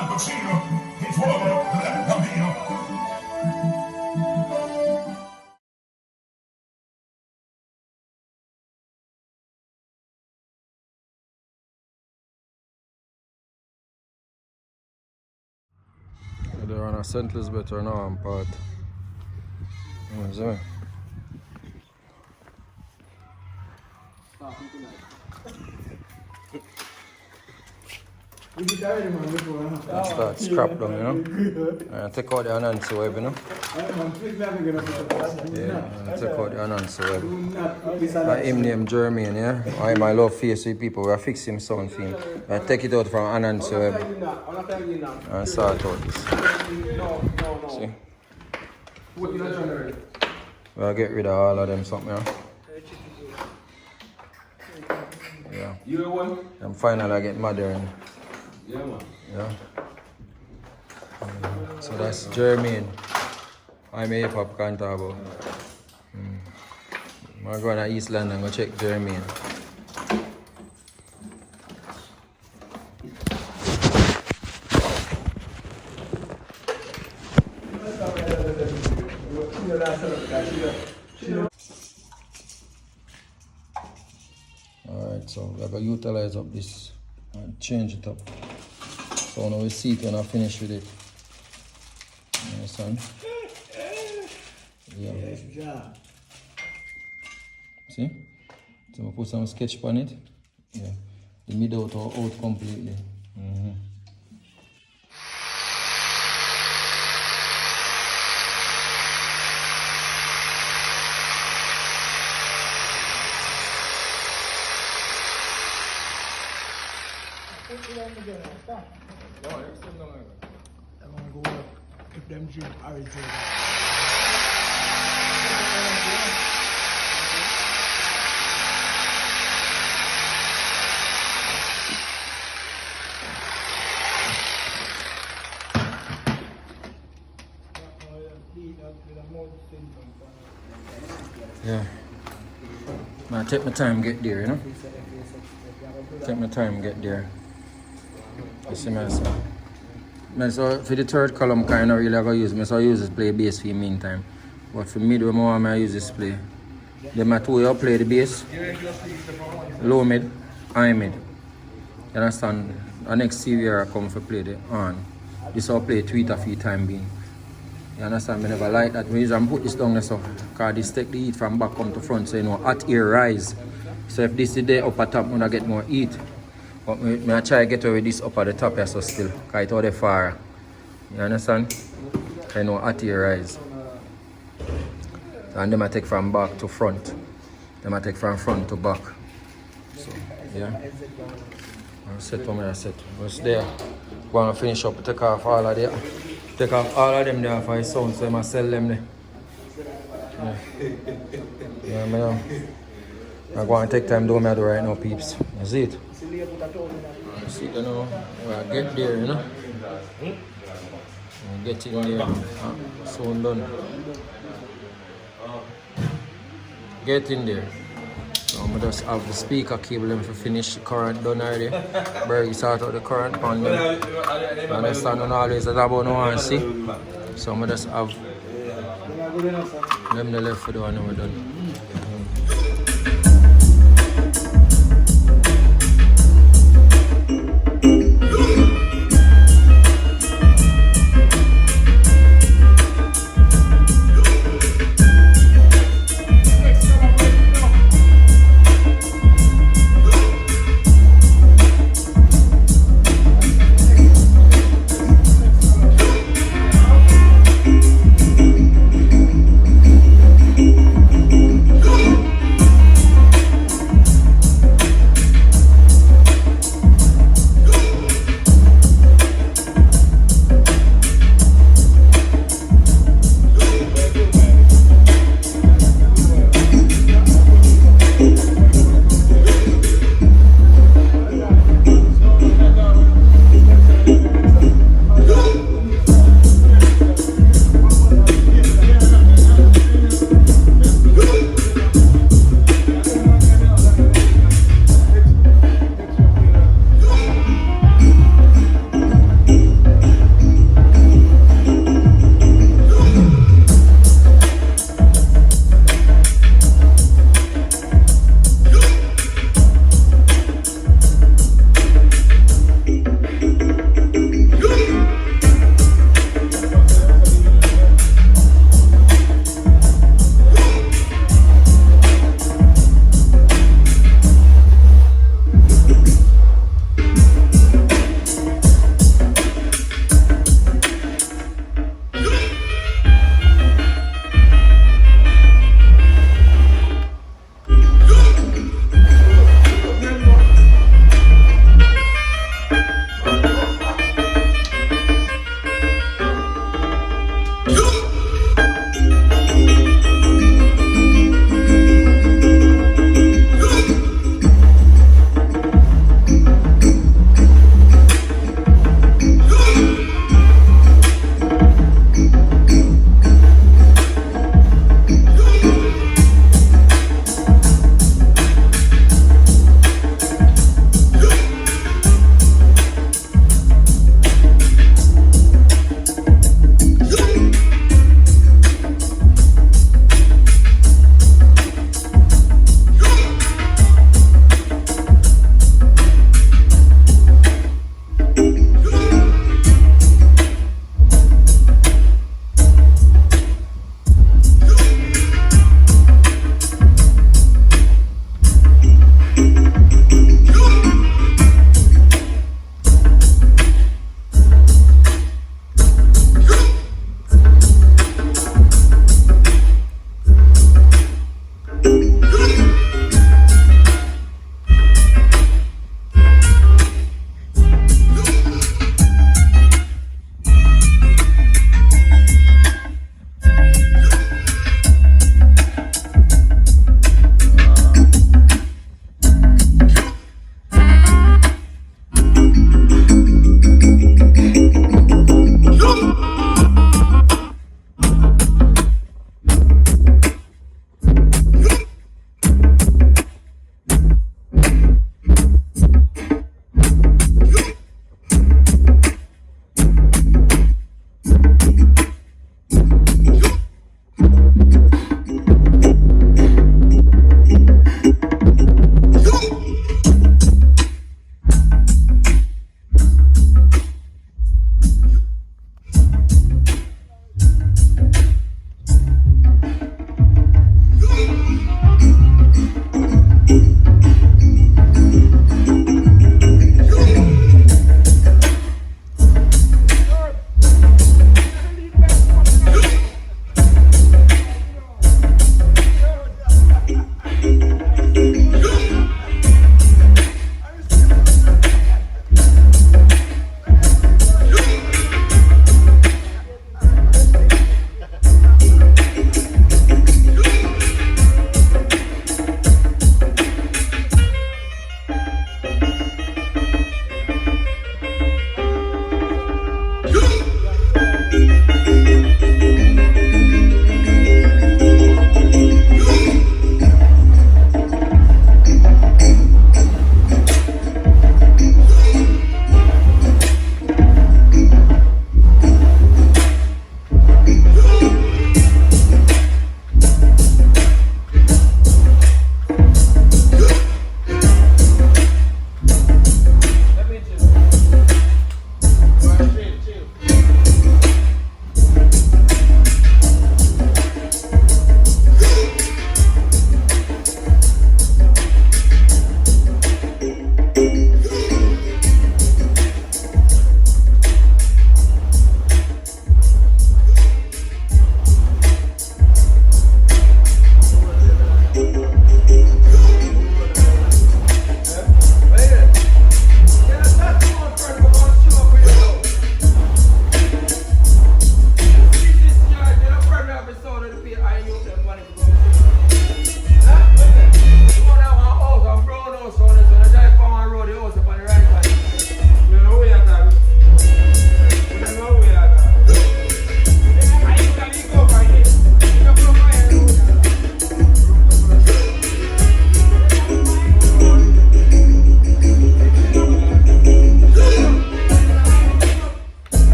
palcoscenico, il fuoco del bambino. They're on a St. Elizabeth or now part. You see me? And start scrap down, you know? And take out the Anansi web, you know? Yeah, and take out the Anansi web. I him name GERMAIN, yeah? I my love face with people, we fix him sound for him. I take it out from Anansi web and sort out this. See? We'll get rid of all of them something, yeah? Yeah. You the one? And finally I get modern. Yeah, man. Yeah. So that's GERMAIN. I'm a hip hop cantabo. I'm going to East London and go check GERMAIN. Alright, so we're going to utilize up this and change it up. So now we see it when I finish with it. You understand? Yeah. See? So I put some sketch on it. Yeah. The middle out completely. I'm gonna go up if them drink orange. Yeah. Now take my time get there, you know? Take my time get there. You see me, so for the third column kind of really I go use me, so I use this play bass for the meantime. But for mid when I use this play. Then my two you play the bass, low mid, high mid. You understand? The next CV I come for play the on. This I'll play tweeter for the time being. You understand? I never like that. When I put this down there, so because this take the heat from back come to front, so you know hot air rise. So if this is there up at top, when I get more heat. But I try to get away this up at the top here so still, because it's out the fire. You understand? I know hot air rise. And then I take from back to front. Then I take from front to back. So, yeah. I'll set what I set. What's there? Going to finish up, take off all of them. Take off all of them there for the sound, so I must sell them there. Yeah. Yeah, man. I'm going to take time doing what I do right now, peeps. You see it? You see it, you know? I get there, you know? Get in there. Soon done. Get in there. So I'm just have the speaker cable them for finish the current done already. Berg sort out the current on them. You understand and always that about no one see. So I'm just have them the left for the one we're done.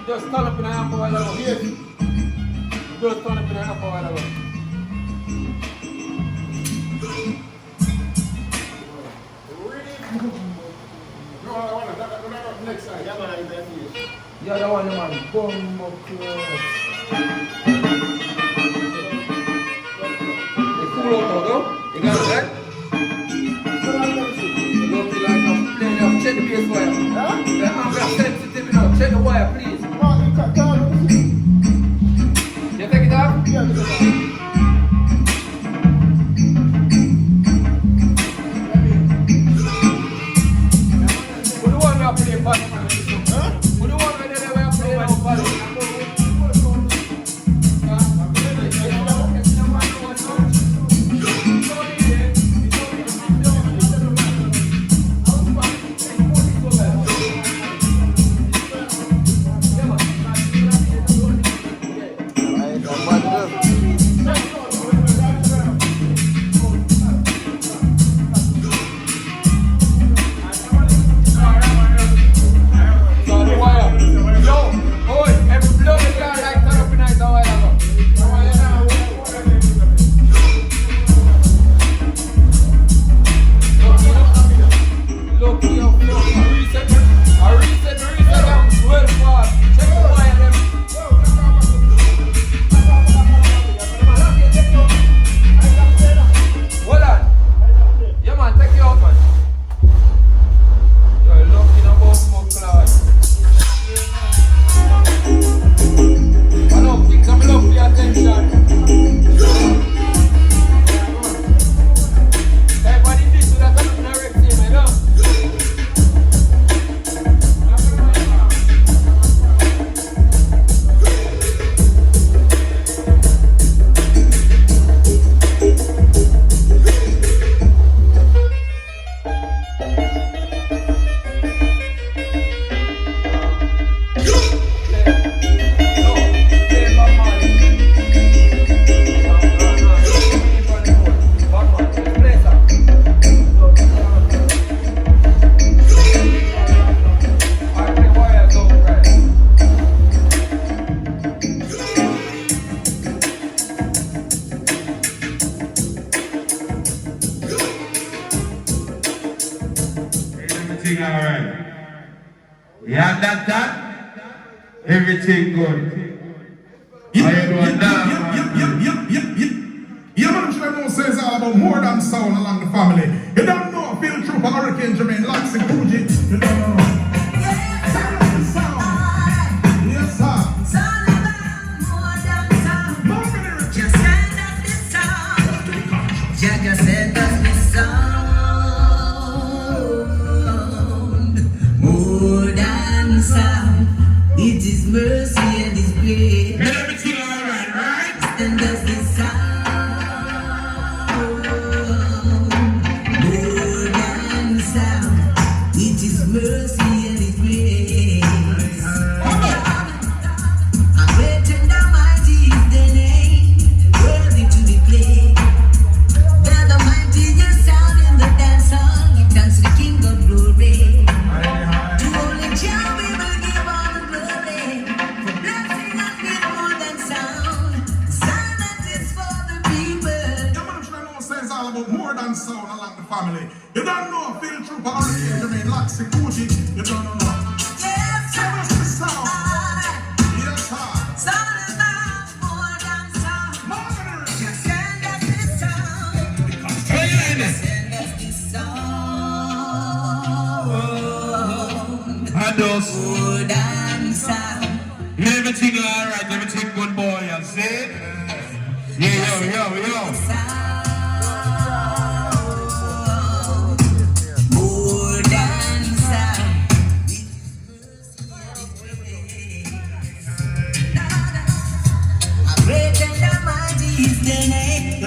Just turn up in a half a while ago. Yes. Just turn up in a half a while ago. Next side. Yeah, man, yeah, that one, man. Bomb close. The cool out, though. You got it, right? You don't feel like I'm playing up. Check the bass wire. Huh? The amp is sensitive enough. Check the wire, please. You take it off? Yeah, take it off. Everything good. How you doing now? Yeah, man, I'm sure everyone says all about more than sound along the family. You don't know, feel true for Hurricane Germain, Lots and Fuji. You don't know. Sound of the sound. Yes, sir. Sound about more than sound. More than a Just send us the sound. Just send us the sound. More than sound. It is mercy and His grace. Get everything alright, right? Send us the sound. More than sound. It is mercy and His grace. A great and almighty is the name, worthy to be played. They're the mightiest sound in the dance song. Give thanks to the King of Glory. To only Jah we will give all the glory. For blessing us with more than sound. Sound that is for the people. Yeah, man, I'm sure everyone says all about more than sound along the family. You don't know, feel true for Hurricane Germain, Lots and Fuji. You don't know. Yes, Sound of the sound. Yes, sir. sound about more than sound. More than a Just send us the sound. Oh, yeah, Send us the sound. and those. More than sound. Everything alright, everything good, boy, you see? Yeah, yo. Sound. More than sound. A great and almighty is the name.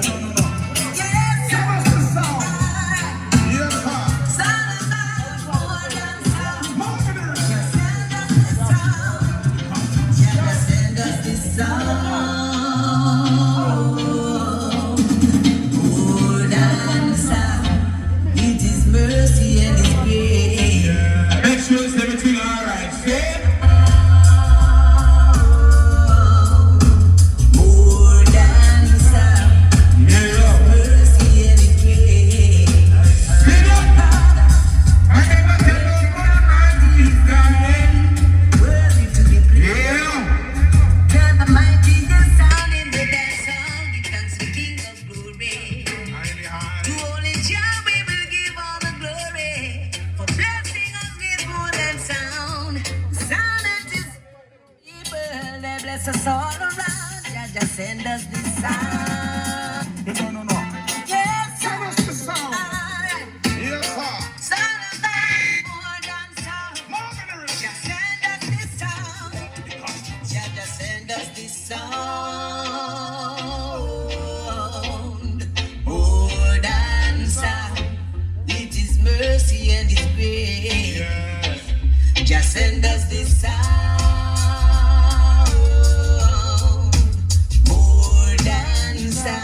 Yes, Give us the sound. Yes, sir. sound about more than sound. More than a Send us the sound. Just send us the sound. More than sound. It is mercy and His grace. Make sure it's everything alright, see? More than sound. Yeah, Mercy and His grace. see that? I never tell you what I'm doing. Worthy to be praised. Yeah. You're the mightiest sound in the dance song. Give thanks to the King of Glory. To only Jah we will give all the glory. For blessing us with more than sound. Sound that is people. They bless us all around. Jah just send us this sound. You don't know. Yes, Give us the sound. alright. Yes, sir. Sound about more than sound. More than a Just send us this sound. Jah just send us this sound. More than sound. It is mercy and His grace. Just send us this sound. More than sound.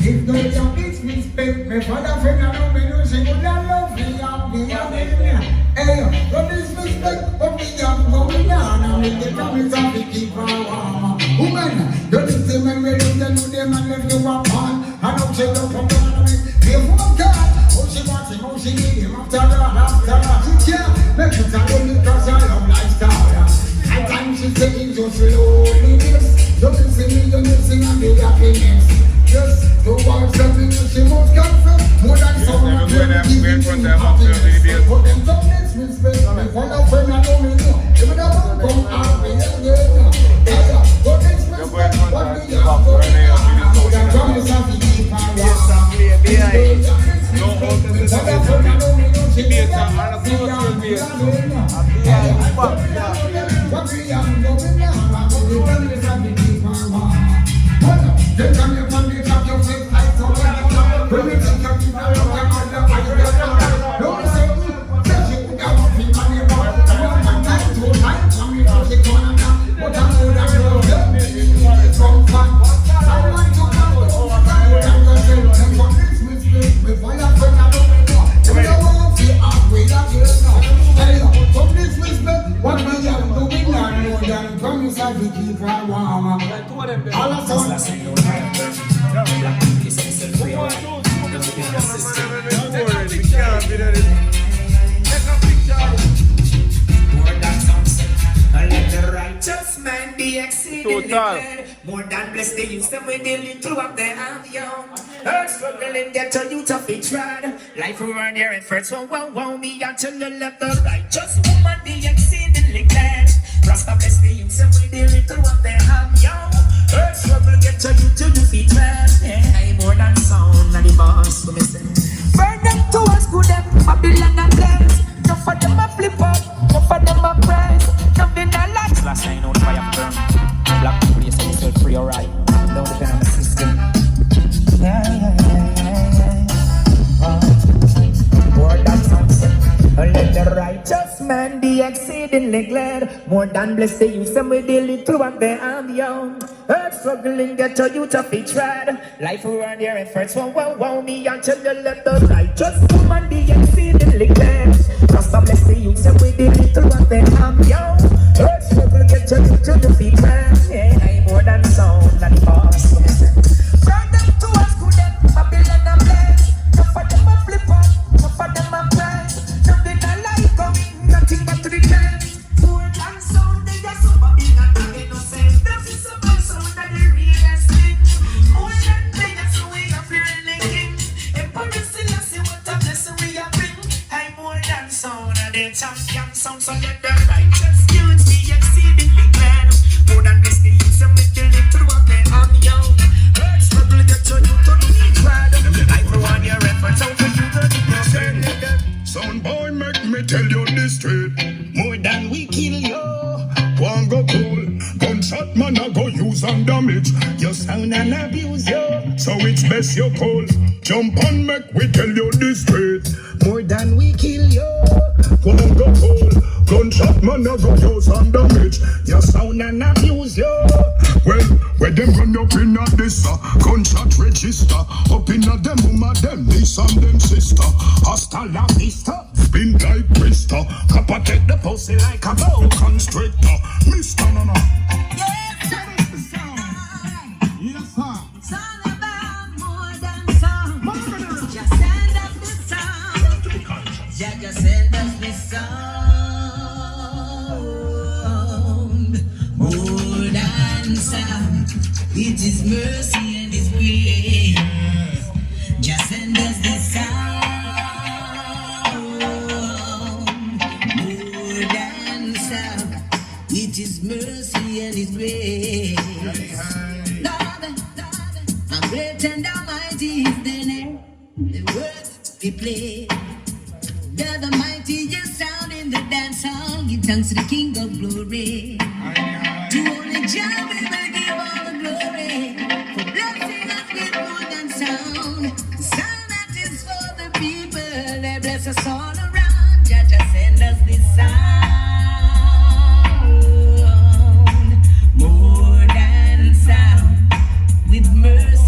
If no young bitch respect me, father friend I know me know she would not love me, hey, don't disrespect what me young going on, and make the promise of the keep her warm. Woman, don't listen when we do them to them and left you apart. I know she don't come down and make me one God. Oh, she wants him, oh, she need him after that. She can't make it a lonely cause her love lifestyle. At times she saying just loneliness. Don't listen me, don't listen and be happiness. Yes, the words that we know she must confess. More than someone to give me happiness. But them don't disrespect me, for the friend I know me know. Even though I'm come out me again. Don't disrespect what we have going on. More than promise of the keep her warm. More than blessed, they use them with the little of their hand, young. Earth struggling, get to you to be tried. Life around your efforts, wow, me until you left the righteous woman be exceedingly glad. Rasta bless the use them with the little of their hand, young. Earth struggle, get to you to defeat man. Hey, more than sound, and the boss, we say. Burn them to us, good them, Babylon and dance. No for them a flip up, no for them a prize. Nothing I like. Last night, on fire burn. Black people, you say yourself free, alright. Don't depend on the system. More than sunset, let the righteous man be exceedingly glad. More than blessed, they use them with the little one they am young. Earth struggling, get to you to be tried. Life around your efforts, wow, me until you let the righteous woman be exceedingly glad. Rasta bless the use them with the little one they am young. Earth struggle, get to you to be tried. Yeah, more than sound, and boss. Burn them to us, good them, Babylon and bless. No for them a flip up, no for them a prize. Nothing I like coming, nothing but to the dance. More than sound, they just so Babylon and innocent. That is the best sound that the realest thing. More than they just so we are feeling king. And police still see what a blessing we are bring. I'm more than sound, and the champion sound, so let the righteous youth be exceedingly glad. More than this, the youth and make the little what they have young. Earth struggle, get to you to the tried. I for one your efforts, out for you to the Son boy, make me tell you this straight. more than we kill you. One go cool, gunshot man I go use and damage. Your sound and abuse you. So it's best you call. Jump on, make we tell you this straight. More than we kill you. One go cool, gunshot man I go use and damage. Your sound and abuse you. Where them run up in a this gunshot register. Up in a them mama, them niece and them sister. Hasta la vista. Spin like Bristol. Copper take the pussy like a bow constrictor. Mr. No. Yes, sir. Yes, sir. It's all about more than sound. Just send us the sound. Just send us the sound. More than sound. It is mercy and His grace. Just send us the sound. More than sound. It is mercy and His grace. Lord, how great and almighty is the name. The words we play. They're the mightiest sound in the dance hall. Give thanks to the King of Glory. To only Jah we will give all the glory. For blessing us with more than sound. The sound that is for the people. They bless us all around. Jah just send us this sound. More than sound. With mercy.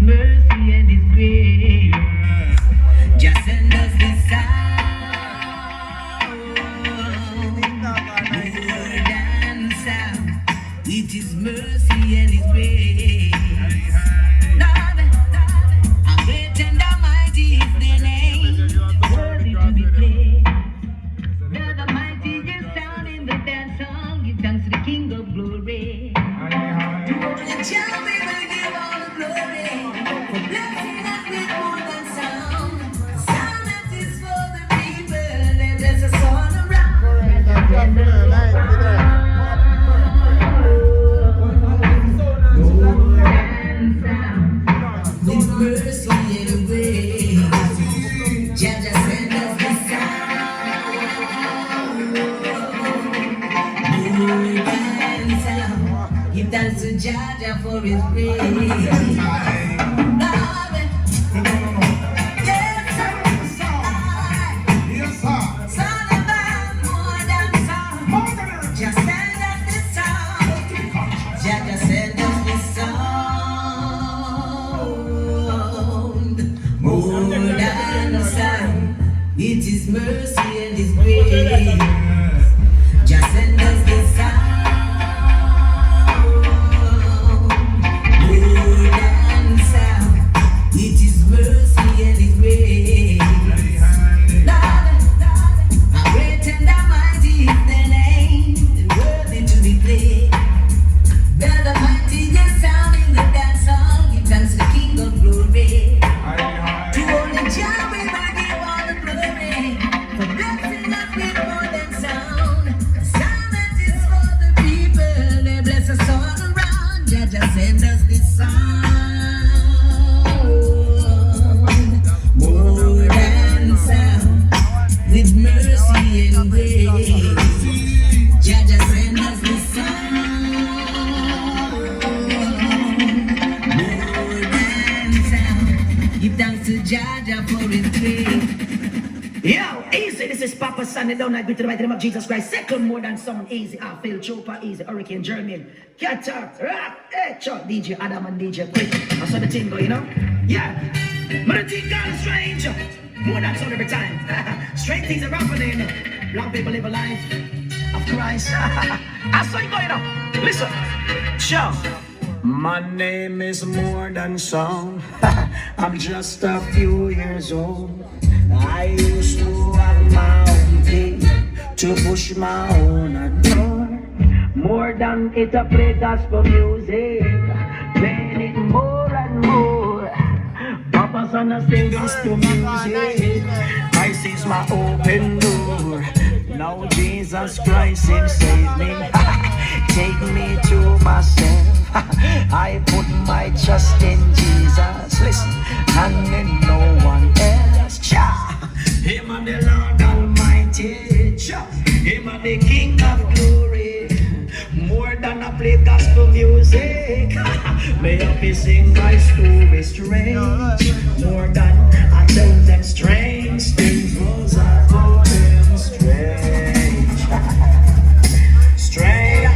mercy and His grace. Just send us this sound, word and sound. It is mercy and His grace. Lord, how great and almighty is Thy name, worthy to be praised. Thou the mightiest sound in the dance song. Give thanks to the King of Glory. To only Jah we will give all the glory. For blessing us with more than sound. Sound that is for the people. They bless us all around. With mercy and grace, Jah just send us the sound. Word and sound. Give thanks to Jah for His grace. Yes, sir. Son of man, more than sound. Just send us the sound. Jah just send us the sound. More than sound. It is mercy and His grace. Just send us the sound. More than sound. It is mercy and His grace. Lord, how great and almighty is Thy name, and worthy to be praised. Thou the mightiest sound in the dance song. Give thanks to the King of Glory. To only Jah we will give all the glory. For blessing us with more than sound. A sound that is for the people. They bless us all around. Jah just send us this sound. More than sound. With mercy and grace. Jah just send us this sound. More than sound. Give thanks to Jah for His grace. Yo, easy, this is Papa Sunday down. I go to the mighty name of Jesus Christ. Second more than sound, easy. I feel Chopper, easy. Hurricane, GERMAIN, KATARACK, hey, Chuck, DJ Adam and DJ Quick. That's how the thing go, you know? Yeah. But the thing gone strange. More than sound every time. Strange things are happening. Long people live a life of Christ. That's how you go, you know? Listen. Show. My name is More Than Sound. I'm just a few years old. I used to have my own thing, to push my own door. More than it, I play gospel music, playing it more and more. Papa's on a sing gospel music. I sees my open door. Now Jesus Christ Him save me. Take me to myself. I put my trust in Jesus. Listen, and in no one else. Cha. Him and the Lord Almighty. Cha. Him and the King of Glory. More than I play gospel music. May I be sing my story strange. More than I tell them strange things. Cause I told them strange. Strange.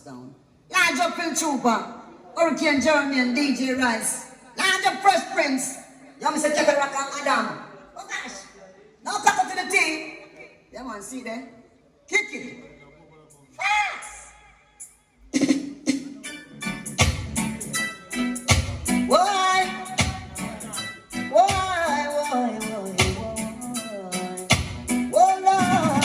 down. Large up Phil Trooper, Hurricane GERMAIN, DJ Rice. Large up Fresh Prince. You want me to say KATARACK and Adam? Oh gosh. Now cut up to the team. Yeah man, see there? Kick it. Fast. Why? Oh Lord.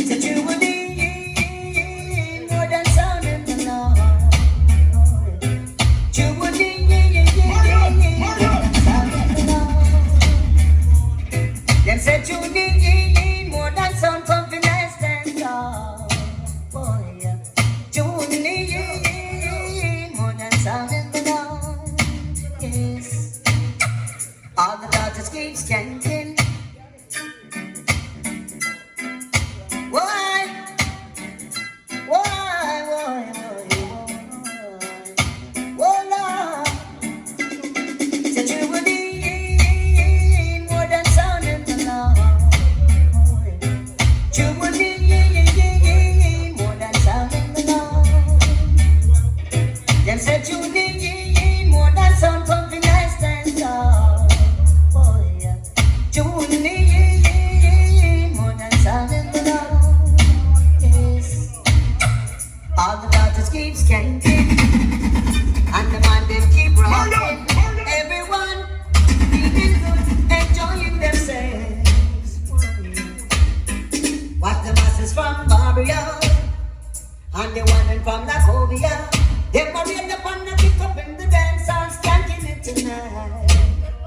Said you would need more than sound in the Lord. You would need more than sound in the Lord. Them said you need more than sound confidence than God. Boy, you need more than sound in the Lord. Yes. All the daughters keep skanking. Why? Oh Lord. Said you would need more than sound in the Lord. You would need more than sound in the Lord. Them said you need more than sound confidence than God. Boy, you need more than sound in the Lord. Yes. All the daughters keep skanking, and the man them keep rocking. Everyone feeling good, enjoying themselves. Watch the masses from Barbia and the women from Lacovia. They parade upon the pick up in the dance and skanking it tonight.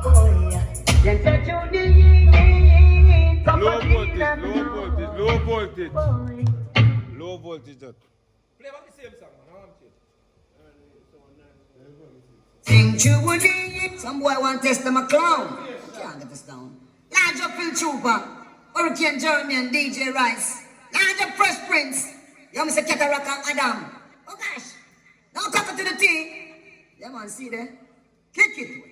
Oh yeah, them said you need Low voltage, low voltage, low voltage. Low voltage. Play about the same song, man. think you would need. Some boy want to test them a clown. Can't get this down. Large up Phil Trooper, Hurricane GERMAIN, DJ Rice. Large up Fresh Prince. You want me to say KATARACK and Adam? Oh gosh. Now cut it to the team. Yeah man, see there? Kick it.